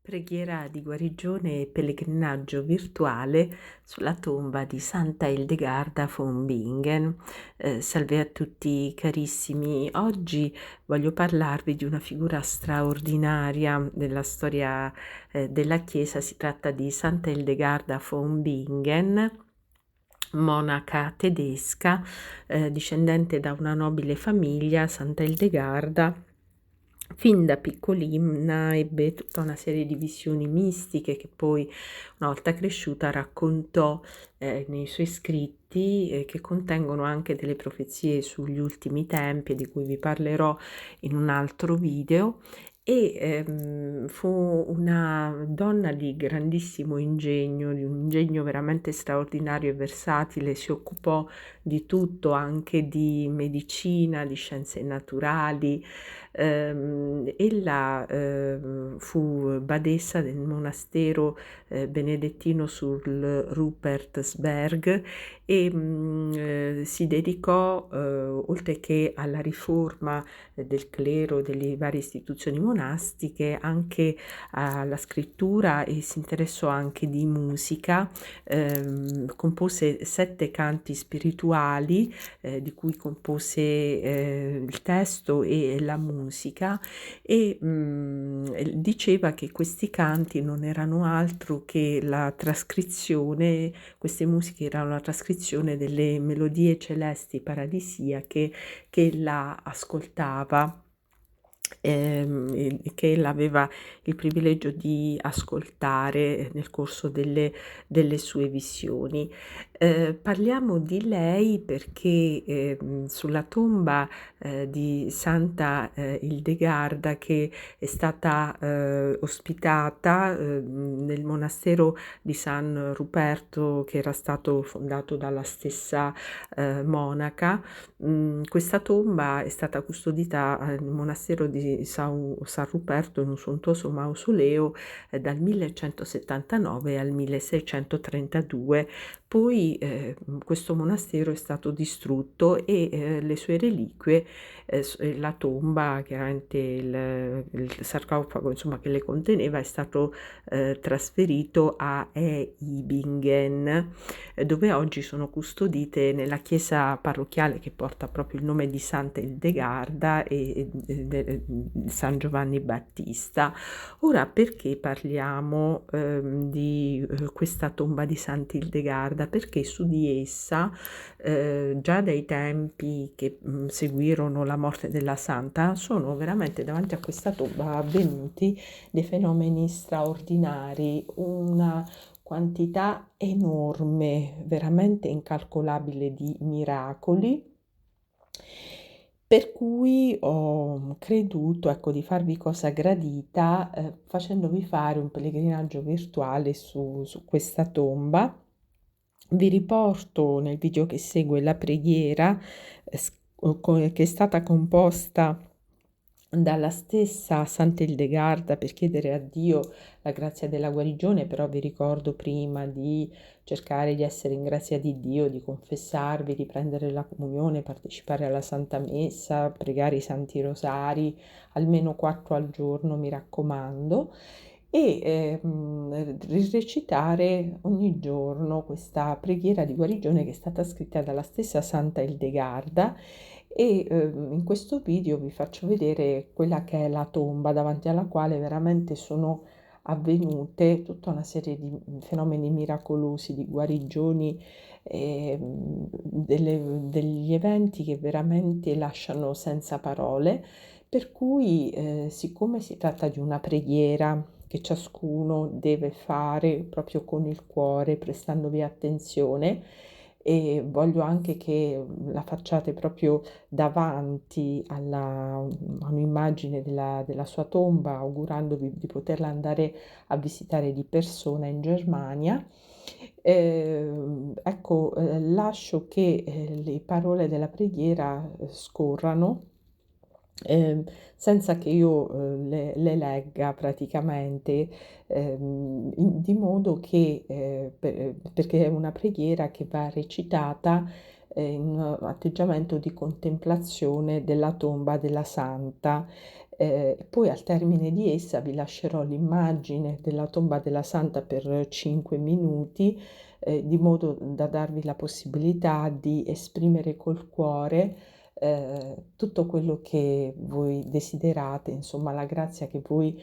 Preghiera di guarigione e pellegrinaggio virtuale sulla tomba di Santa Hildegarda von Bingen. Salve a tutti carissimi, oggi voglio parlarvi di una figura straordinaria della storia della Chiesa. Si tratta di Santa Hildegarda von Bingen, monaca tedesca, discendente da una nobile famiglia. Santa Hildegarda fin da piccolina ebbe tutta una serie di visioni mistiche che poi, una volta cresciuta, raccontò nei suoi scritti, che contengono anche delle profezie sugli ultimi tempi, di cui vi parlerò in un altro video. E fu una donna di grandissimo ingegno, di un ingegno veramente straordinario e versatile. Si occupò di tutto, anche di medicina, di scienze naturali. Ella fu badessa del monastero benedettino sul Rupertsberg e si dedicò, oltre che alla riforma del clero, delle varie istituzioni monastiche, anche alla scrittura, e si interessò anche di musica. Compose 7 canti spirituali, di cui compose il testo e la musica, e diceva che questi canti non erano altro che la trascrizione, queste musiche erano la trascrizione delle melodie celesti paradisiache che ella ascoltava, e che ella aveva il privilegio di ascoltare nel corso delle sue visioni. Parliamo di lei perché sulla tomba di Santa Hildegarda, che è stata ospitata nel monastero di San Ruperto, che era stato fondato dalla stessa monaca. Questa tomba è stata custodita nel monastero di San Ruperto, in un sontuoso mausoleo, dal 1179 al 1632. Poi questo monastero è stato distrutto e le sue reliquie, la tomba, chiaramente il sarcofago, insomma, che le conteneva, è stato trasferito a Eibingen, dove oggi sono custodite nella chiesa parrocchiale che porta proprio il nome di Santa Hildegarda e San Giovanni Battista. Ora, perché parliamo di questa tomba di Santa Hildegarda? Perché su di essa, già dai tempi che seguirono la morte della santa, sono veramente davanti a questa tomba avvenuti dei fenomeni straordinari, una quantità enorme, veramente incalcolabile, di miracoli, per cui ho creduto, ecco, di farvi cosa gradita, facendovi fare un pellegrinaggio virtuale su questa tomba. Vi riporto nel video che segue la preghiera che è stata composta dalla stessa Santa Hildegarda per chiedere a Dio la grazia della guarigione. Però vi ricordo prima di cercare di essere in grazia di Dio, di confessarvi, di prendere la comunione, partecipare alla Santa Messa, pregare i Santi Rosari, almeno 4 al giorno, mi raccomando, e recitare ogni giorno questa preghiera di guarigione che è stata scritta dalla stessa Santa Hildegarda. E in questo video vi faccio vedere quella che è la tomba, davanti alla quale veramente sono avvenute tutta una serie di fenomeni miracolosi, di guarigioni, degli eventi che veramente lasciano senza parole. Per cui, siccome si tratta di una preghiera che ciascuno deve fare proprio con il cuore, prestandovi attenzione, e voglio anche che la facciate proprio davanti a un'immagine della sua tomba, augurandovi di poterla andare a visitare di persona in Germania. Ecco, lascio che le parole della preghiera scorrano, senza che io le legga praticamente, di modo che, perché è una preghiera che va recitata in un atteggiamento di contemplazione della tomba della santa. E poi al termine di essa vi lascerò l'immagine della tomba della santa per 5 minuti, di modo da darvi la possibilità di esprimere col cuore tutto quello che voi desiderate, insomma la grazia che voi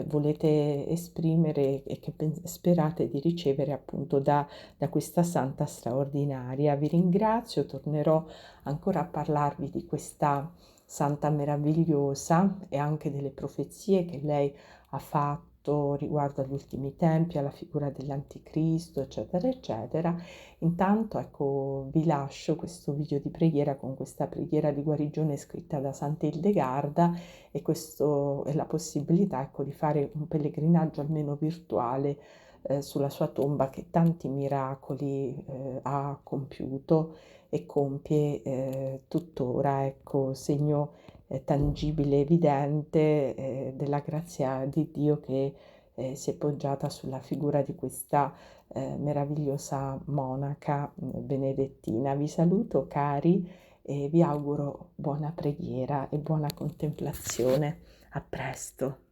volete esprimere e che sperate di ricevere appunto da questa santa straordinaria. Vi ringrazio, tornerò ancora a parlarvi di questa santa meravigliosa e anche delle profezie che lei ha fatto riguardo agli ultimi tempi, alla figura dell'anticristo, eccetera, eccetera. Intanto, ecco, vi lascio questo video di preghiera con questa preghiera di guarigione scritta da Santa Ildegarda e questo è la possibilità, ecco, di fare un pellegrinaggio almeno virtuale sulla sua tomba che tanti miracoli ha compiuto e compie tuttora, ecco, segno tangibile, evidente della grazia di Dio che si è poggiata sulla figura di questa meravigliosa monaca benedettina. Vi saluto cari e vi auguro buona preghiera e buona contemplazione. A presto.